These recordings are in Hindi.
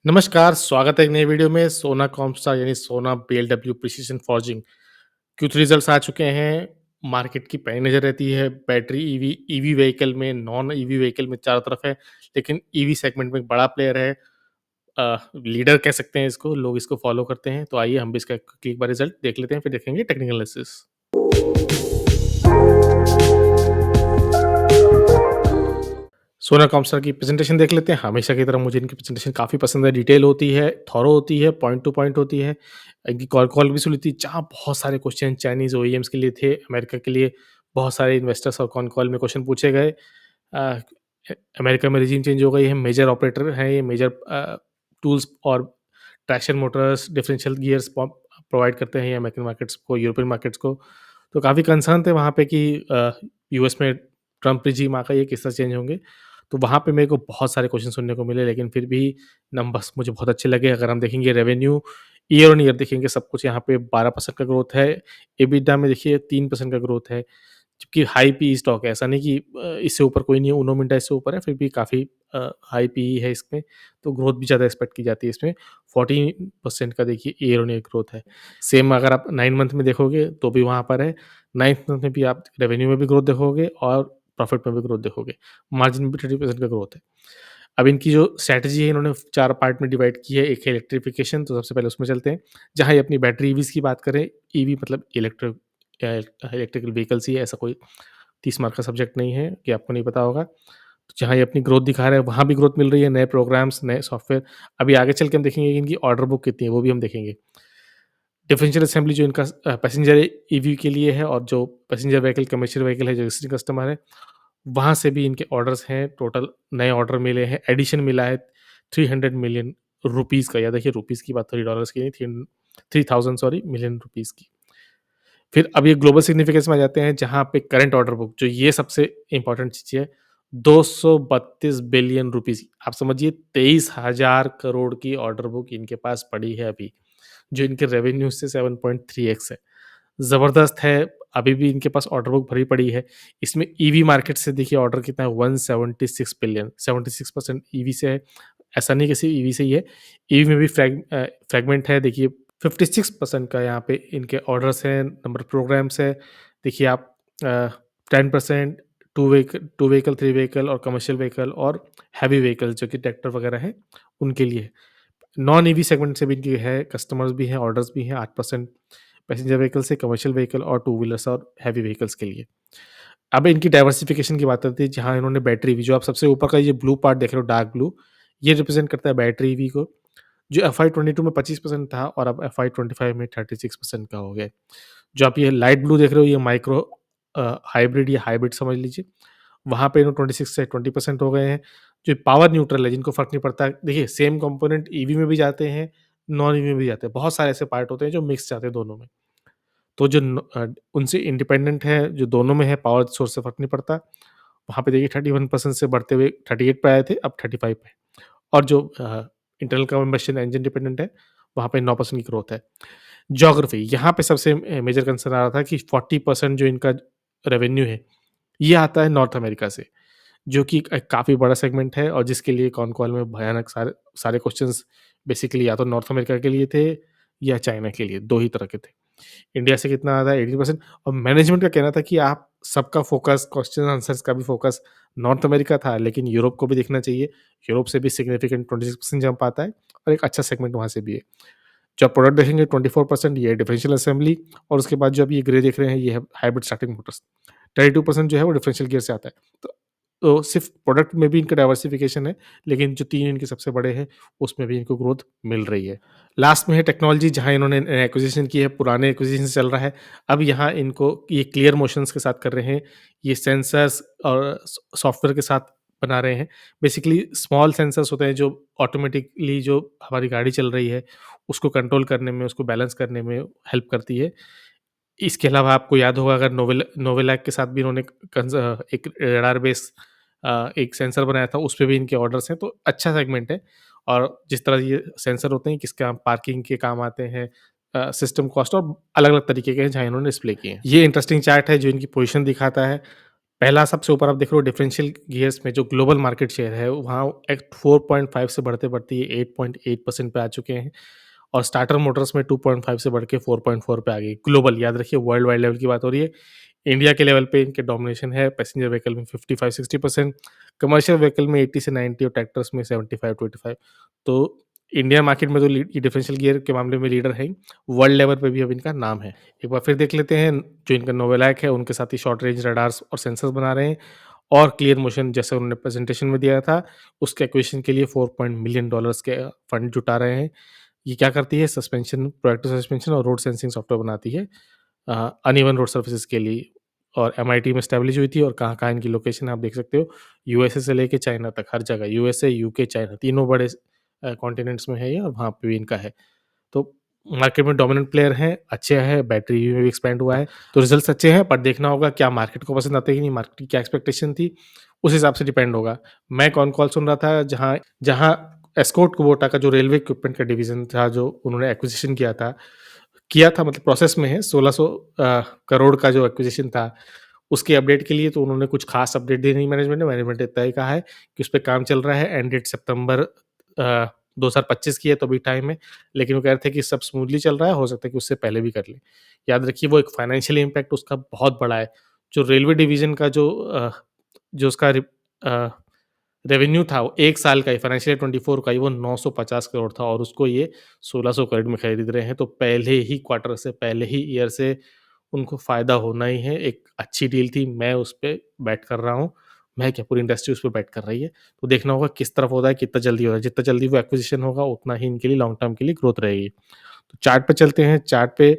नमस्कार, स्वागत है एक नई वीडियो में। सोना कॉमस्टार यानी Sona BLW precision forging Q3 results आ चुके हैं। मार्केट की पैनी नज़र रहती है बैटरी ईवी व्हीकल में, नॉन ईवी व्हीकल में चारों तरफ है, लेकिन ईवी सेगमेंट में एक बड़ा प्लेयर है। लीडर कह सकते हैं इसको, लोग इसको फॉलो करते हैं। तो आइए हम भी इसका क्विकली एक बार रिजल्ट देख लेते हैं, फिर देखेंगे टेक्निकल एनालिसिस। सोना कॉमस्टार की प्रेजेंटेशन देख लेते हैं। हमेशा की तरह मुझे इनकी प्रेजेंटेशन काफ़ी पसंद है, डिटेल होती है, थॉरो होती है, पॉइंट टू पॉइंट होती है। इनकी कॉल भी सुनी थी, जहाँ बहुत सारे क्वेश्चन चाइनीज़ ओईएम्स के लिए थे, अमेरिका के लिए बहुत सारे इन्वेस्टर्स और कॉल में क्वेश्चन पूछे गए। अ, अमेरिका में रिजीम चेंज हो गई है, मेजर ऑपरेटर हैं ये, मेजर टूल्स और traction Motors, differential gears provide करते हैं ये अमेरिकन मार्केट्स को, यूरोपियन मार्केट्स को। तो काफ़ी कंसर्न थे वहाँ पे कि यूएस में ट्रम्प रिजीम आ गई है, किस तरह चेंज होंगे। तो वहाँ पे मेरे को बहुत सारे क्वेश्चन सुनने को मिले, लेकिन फिर भी नंबर्स मुझे बहुत अच्छे लगे। अगर हम देखेंगे रेवेन्यू ईयर ऑन ईयर देखेंगे, सब कुछ यहाँ पे 12% का ग्रोथ है। एबिटा में देखिए 3% का ग्रोथ है, जबकि हाई पीई स्टॉक है। ऐसा नहीं कि इससे ऊपर कोई नहीं है, उनो मिंडा इससे ऊपर है, फिर भी काफ़ी हाई पीई है इसमें, तो ग्रोथ भी ज़्यादा एक्सपेक्ट की जाती है इसमें। 14% का देखिए ईयर ऑन ईयर ग्रोथ है। सेम अगर आप 9 मंथ में देखोगे तो भी वहाँ पर है। 9th मंथ में भी आप रेवेन्यू में भी ग्रोथ देखोगे और प्रॉफिट में भी ग्रोथ देखोगे। मार्जिन भी 30% का ग्रोथ है। अब इनकी जो स्ट्रैटेजी है, इन्होंने 4 पार्ट में डिवाइड की है। एक है इलेक्ट्रिफिकेशन, तो सबसे पहले उसमें चलते हैं। जहाँ ये अपनी बैटरी ईवीज़ की बात करें, ईवी मतलब इलेक्ट्रिकल व्हीकल्स ही है, ऐसा कोई 30 मार्क का सब्जेक्ट नहीं है कि आपको नहीं पता होगा। तो जहाँ ये अपनी ग्रोथ दिखा रहा है, वहाँ भी ग्रोथ मिल रही है, नए प्रोग्राम्स, नए सॉफ्टवेयर। अभी आगे चल के हम देखेंगे कि इनकी ऑर्डर बुक कितनी है, वो भी हम देखेंगे। डिफरेंशियल असेंबली जो इनका पैसेंजर ईवी के लिए है, और जो पैसेंजर व्हीकल, कमर्शियल व्हीकल है, जो एक्जिस्टिंग कस्टमर है, वहाँ से भी इनके ऑर्डर्स हैं। टोटल नए ऑर्डर मिले हैं, एडिशन मिला है 300 मिलियन रुपीज़ का। याद रखिए रुपीज़ की बात हो रही, डॉलर्स की नहीं, 3000 सॉरी मिलियन रुपीज़ की। फिर अब ये ग्लोबल सिग्निफिकेंस में आ जाते हैं, जहाँ पे करंट ऑर्डर बुक, जो ये सबसे इम्पोर्टेंट चीज़ है, 232 बिलियन रुपीज़। आप समझिए 23,000 करोड़ की ऑर्डर बुक इनके पास पड़ी है अभी, जो इनके रेवेन्यू से 7.3x है। ज़बरदस्त है, अभी भी इनके पास ऑर्डर बुक भरी पड़ी है। इसमें ईवी मार्केट से देखिए ऑर्डर कितना है, 176 बिलियन, 76% ईवी से है। ऐसा नहीं कि सिर्फ ईवी से ही है, ईवी में भी फ्रैगमेंट है। देखिए 56% का यहाँ पे इनके ऑर्डर्स हैं, नंबर ऑफ प्रोग्राम्स है। देखिए आप 10% टू व्हीकल, थ्री व्हीकल और कमर्शियल व्हीकल और हैवी व्हीकल जो कि ट्रैक्टर वगैरह हैं, उनके लिए है। नॉन ईवी सेगमेंट से भी इनकी है, कस्टमर्स भी हैं, ऑर्डर्स भी हैं, 8% पैसेंजर व्हीकल से, कमर्शियल व्हीकल और टू व्हीलर्स और हैवी व्हीकल्स के लिए। अब इनकी डाइवर्सिफिकेशन की बात आती है, जहाँ इन्होंने बैटरी ईवी, जो आप सबसे ऊपर का ये ब्लू पार्ट देख रहे हो, डार्क ब्लू, ये रिप्रेजेंट करता है बैटरी ईवी को, जो एफआई 22 में 25% था और अब एफआई 25 में 36% का हो गया है। जो आप ये लाइट ब्लू देख रहे हो, ये माइक्रो हाइब्रिड या हाइब्रिड समझ लीजिए, वहाँ पे इन्हों 26 से 20% हो गए हैं। जो पावर न्यूट्रल है, जिनको फ़र्क नहीं पड़ता, देखिए सेम कंपोनेंट ईवी में भी जाते हैं, नॉन ईवी में भी जाते हैं। बहुत सारे ऐसे पार्ट होते हैं जो मिक्स जाते हैं दोनों में। तो जो उनसे इंडिपेंडेंट है, जो दोनों में है, पावर सोर्स से फ़र्क नहीं पड़ता। वहाँ पे देखिए 31% से बढ़ते हुए 38 पे आए थे, अब 35 पे। और जो इंटरनल कंबशन इंजन डिपेंडेंट है, वहाँ पे 9% की ग्रोथ है। ज्योग्राफी, यहाँ पे सबसे मेजर कंसर्न आ रहा था कि 40% जो इनका रेवेन्यू है, ये आता है नॉर्थ अमेरिका से, जो कि काफ़ी बड़ा सेगमेंट है, और जिसके लिए कॉन कॉल में भयानक सारे सारे क्वेश्चंस बेसिकली या तो नॉर्थ अमेरिका के लिए थे या चाइना के लिए, 2 ही तरह के थे। इंडिया से कितना आता है, 80%। और मैनेजमेंट का कहना था कि आप सबका फ़ोकस, क्वेश्चन आंसर्स का भी फ़ोकस नॉर्थ अमेरिका था, लेकिन यूरोप को भी देखना चाहिए। यूरोप से भी सिग्निफिकेंट 26% जंप आता है और एक अच्छा सेगमेंट वहाँ से भी है। जो आप प्रोडक्ट देखेंगे 24%, ये है डिफरेंशियल असेंबली, और उसके बाद जो आप ये ग्रे देख रहे हैं, ये है हाइब्रिड स्टार्टिंग मोटर्स। 32% जो है वो डिफरेंशियल गियर से आता है। तो सिर्फ़ प्रोडक्ट में भी इनका डाइवर्सिफिकेशन है, लेकिन जो 3 इनके सबसे बड़े हैं, उसमें भी इनको ग्रोथ मिल रही है। लास्ट में है टेक्नोलॉजी, जहाँ इन्होंने एक्विज़िशन की है, पुराने एक्विज़िशन से चल रहा है। अब यहाँ इनको ये क्लियर मोशंस के साथ कर रहे हैं, ये सेंसर्स और सॉफ्टवेयर के साथ बना रहे हैं। बेसिकली स्मॉल सेंसर्स होते हैं जो ऑटोमेटिकली जो हमारी गाड़ी चल रही है, उसको कंट्रोल करने में, उसको बैलेंस करने में हेल्प करती है। इसके अलावा आपको याद होगा, अगर नोवेलैक के साथ भी इन्होंने एक रडार बेस एक सेंसर बनाया था, उसपे भी इनके ऑर्डर्स हैं, तो अच्छा सेगमेंट है। और जिस तरह ये सेंसर होते हैं, किस काम, पार्किंग के काम आते हैं, सिस्टम कॉस्ट और अलग-अलग तरीके के हैं, जहाँ इन्होंने डिस्प्ले किए हैं। ये इंटरेस्टिंग चार्ट है जो इनकी पोज़ीशन दिखाता है। पहला सबसे ऊपर आप देख रहे हो डिफरेंशियल गियर्स में जो ग्लोबल मार्केट शेयर है, वहाँ एक 4.5 से बढ़ते-बढ़ते ये 8.8% पे आ चुके हैं और स्टार्टर मोटर्स में 2.5 से बढ़ के 4.4 पे आ गई। ग्लोबल याद रखिए वर्ल्ड वाइड लेवल की बात हो रही है। इंडिया के लेवल पे इनके डोमिनेशन है पैसेंजर व्हीकल में 55-60%, कमर्शियल व्हीकल में 80 से 90 और ट्रैक्टर्स में 75 टू 85। तो इंडियन मार्केट में तो ये डिफरेंशियल गियर के मामले में लीडर है ही, वर्ल्ड लेवल पे भी अब इनका नाम है। एक बार फिर देख लेते हैं जो इनका नोवेलैक है, उनके साथ ही शॉर्ट रेंज रडार्स और सेंसर्स बना रहे हैं और क्लियर मोशन जैसे उन्होंने प्रेजेंटेशन में दिया था, उसके एक्विजिशन के लिए $4 मिलियन के फंड जुटा रहे हैं। ये क्या करती है? सस्पेंशन, प्रोएक्टिव सस्पेंशन और रोड सेंसिंग सॉफ्टवेयर बनाती है अनइवन रोड सर्फेसेज के लिए और एमआईटी में एस्टैब्लिश हुई थी और कहाँ-कहाँ इनकी लोकेशन है आप देख सकते हो। यूएसए से लेके चाइना तक हर जगह यूएसए, यूके, चाइना तीनों बड़े कॉन्टिनेंट्स में है ये और वहाँ पे भी इनका है। तो मार्केट में डोमिनेंट प्लेयर हैं, अच्छे हैं, बैटरी में भी एक्सपैंड हुआ है, तो रिजल्ट्स अच्छे हैं पर देखना होगा क्या मार्केट को पसंद आते हैं कि नहीं, मार्केट की क्या एक्सपेक्टेशन थी, उस हिसाब से डिपेंड होगा। मैं कौन कॉल सुन रहा था जहाँ जहाँ एस्कॉर्ट कुबोटा का जो रेलवे इक्विपमेंट का डिवीज़न था, जो उन्होंने एक्विजिशन किया था मतलब प्रोसेस में है 1600 करोड़ का जो एक्विजिशन था, उसके अपडेट के लिए तो उन्होंने कुछ खास अपडेट दी नहीं मैनेजमेंट ने इतना ही कहा है कि उस पे काम चल रहा है, एंड डेट सितंबर 2025 की है तो अभी टाइम है। लेकिन वो कह रहे थे कि सब स्मूथली चल रहा है, हो सकता है कि उससे पहले भी कर लें। याद रखिए वो एक फाइनेंशियल इम्पैक्ट उसका बहुत बड़ा है। जो रेलवे डिवीज़न का जो उसका रेवेन्यू था वो 1 साल का ही फाइनेंशियल ईयर 24 का ही वो 950 करोड़ था और उसको ये 1600 करोड़ में खरीद रहे हैं। तो पहले ही क्वार्टर से, पहले ही ईयर से उनको फ़ायदा होना ही है। एक अच्छी डील थी, मैं उस पे बेट कर रहा हूँ। मैं क्या पूरी इंडस्ट्री उस पे बेट कर रही है। तो देखना होगा किस तरफ होता है, कितना जल्दी हो रहा है। जितना जल्दी वो एक्विजिशन होगा उतना ही इनके लिए लॉन्ग टर्म के लिए ग्रोथ रहेगी। तो चार्ट पे चलते हैं, चार्ट पे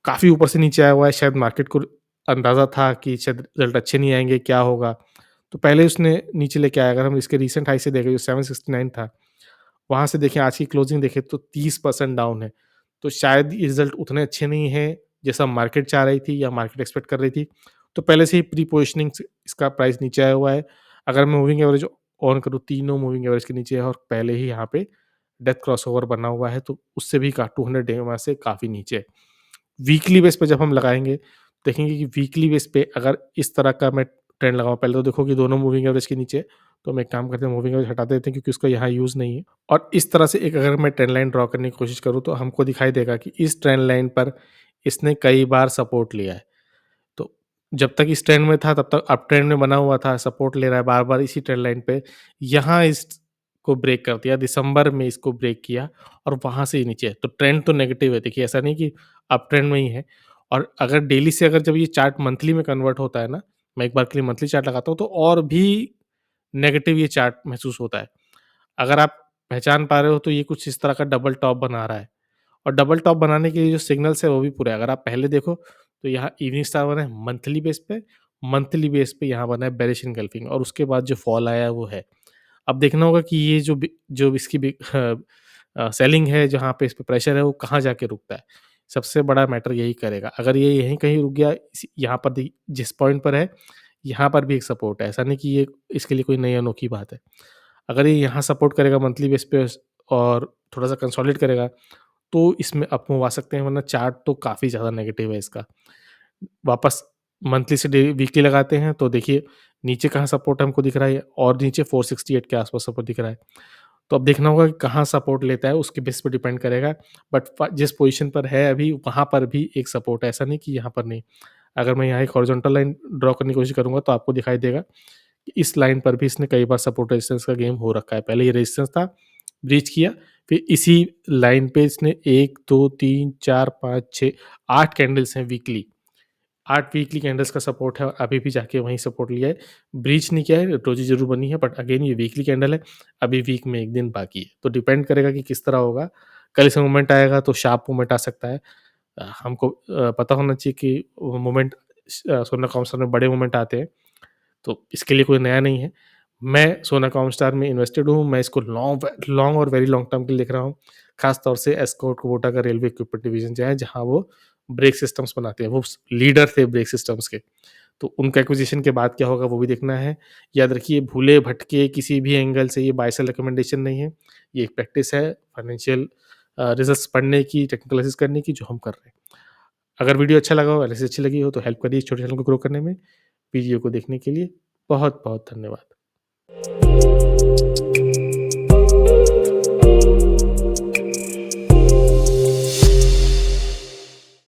काफ़ी ऊपर से नीचे आया हुआ है। शायद मार्केट को अंदाज़ा था कि शायद रिज़ल्ट अच्छे नहीं आएँगे, क्या होगा? तो पहले उसने नीचे लेके आया। अगर हम इसके रीसेंट हाई से देखें जो 769 था, वहाँ से देखें आज की क्लोजिंग देखें तो 30% डाउन है। तो शायद ये रिज़ल्ट उतने अच्छे नहीं हैं, जैसा मार्केट चाह रही थी या मार्केट एक्सपेक्ट कर रही थी। तो पहले से ही प्री पोज़ीशनिंग से इसका प्राइस नीचे आया हुआ है। अगर मैं मूविंग एवरेज ऑन करूँ, तीनों मूविंग एवरेज के नीचे है और पहले ही यहाँ पे डेथ क्रॉसओवर बना हुआ है, तो उससे भी का 200 EMA से काफ़ी नीचे है। वीकली बेस पे जब हम लगाएँगे, देखेंगे कि वीकली बेस पे अगर इस तरह का मैं ट्रेंड लगाऊँ, पहले तो देखो कि दोनों मूविंग एवरेज के नीचे है, तो हम एक काम करते हैं मूविंग एवरेज हटा देते हैं क्योंकि उसका यहाँ यूज़ नहीं है और इस तरह से एक अगर मैं ट्रेंड लाइन ड्रॉ करने की कोशिश करूँ, तो हमको दिखाई देगा कि इस ट्रेंड लाइन पर इसने कई बार सपोर्ट लिया है। तो जब तक इस ट्रेंड में था तब तक अप ट्रेंड में बना हुआ था, सपोर्ट ले रहा है बार-बार इसी ट्रेंड लाइन पे। यहाँ इसको ब्रेक कर दिया, दिसंबर में इसको ब्रेक किया और वहाँ से ही नीचे है। तो ट्रेंड तो नेगेटिव है, देखिए ऐसा नहीं कि अप ट्रेंड में ही है और अगर डेली से अगर जब ये चार्ट मंथली में कन्वर्ट होता है ना, मैं एक बार के लिए मंथली चार्ट लगाता हूँ तो और भी नेगेटिव ये चार्ट महसूस होता है। अगर आप पहचान पा रहे हो तो ये कुछ इस तरह का डबल टॉप बना रहा है और डबल टॉप बनाने के लिए जो सिग्नल्स है वो भी पूरे हैं। अगर आप पहले देखो तो यहाँ इवनिंग स्टार बना है मंथली बेस पे यहाँ बना है बेरिश एनगल्फिंग और उसके बाद जो फॉल आया है वो है। अब देखना होगा कि ये जो इसकी सेलिंग है जहाँ पे इस पे प्रेशर है वो कहाँ जाके रुकता है। सबसे बड़ा मैटर यही करेगा। अगर ये यहीं कहीं रुक गया यहाँ पर जिस पॉइंट पर है, यहाँ पर भी एक सपोर्ट है। ऐसा नहीं कि ये इसके लिए कोई नई अनोखी बात है। अगर ये यहाँ सपोर्ट करेगा मंथली बेस पे और थोड़ा-सा कंसोलिडेट करेगा, तो इसमें अप मूव आ सकते हैं, वरना चार्ट तो काफ़ी ज़्यादा नेगेटिव है इसका। वापस मंथली से वीकली लगाते हैं तो देखिए नीचे कहाँ सपोर्ट हमको दिख रहा है और नीचे 468 के आस-पास सपोर्ट दिख रहा है। तो अब देखना होगा कि कहाँ सपोर्ट लेता है, उसके बेस पे डिपेंड करेगा। बट जिस पोज़ीशन पर है अभी, वहाँ पर भी एक सपोर्ट है, ऐसा नहीं कि यहाँ पर नहीं। अगर मैं यहाँ एक हॉरिज़ॉन्टल लाइन ड्रॉ करने की कोशिश करूँगा, तो आपको दिखाई देगा कि इस लाइन पर भी इसने कई बार सपोर्ट रेजिस्टेंस का गेम हो रखा है। पहले ये रेजिस्टेंस था, ब्रीच किया, फिर इसी लाइन पे इसने 1, 2, 3, 4, 5, 6, 8 कैंडल्स हैं वीकली। 8 वीकली कैंडल्स का सपोर्ट है और अभी भी जाके वहीं सपोर्ट लिया है। ब्रीच नहीं किया है, डोजी ज़रूर बनी है बट अगेन ये वीकली कैंडल है, अभी वीक में 1 दिन बाकी है। तो डिपेंड करेगा कि किस तरह होगा। कल इसमें मूवमेंट आएगा तो शार्प मूवमेंट आ सकता है। हमको पता होना चाहिए कि वो मूवमेंट सोना कॉमस्टार में बड़े मूवमेंट आते हैं, तो इसके लिए कोई नया नहीं है। मैं सोना कॉमस्टार में इन्वेस्टेड हूँ, मैं इसको लॉन्ग और वेरी लॉन्ग टर्म के लिए देख रहा हूँ। ख़ास तौर से एस्कॉर्ट कुबोटा का रेलवे इक्विपमेंट डिवीज़न जो है, जहाँ वो ब्रेक सिस्टम्स बनाते हैं, वो लीडर थे ब्रेक सिस्टम्स के। तो उनका एक्विजिशन के बाद क्या होगा वो भी देखना है। याद रखिए भूले-भटके किसी भी एंगल से ये बाय सेल रिकमेंडेशन नहीं है। ये एक प्रैक्टिस है फाइनेंशियल रिजल्ट्स पढ़ने की, टेक्निकल एनालिसिस करने की जो हम कर रहे हैं। अगर वीडियो अच्छा लगा हो, एनालिसिस अच्छी लगी हो तो हेल्प करिए इस छोटे चैनल को ग्रो करने में। वीडियो को देखने के लिए बहुत-बहुत धन्यवाद।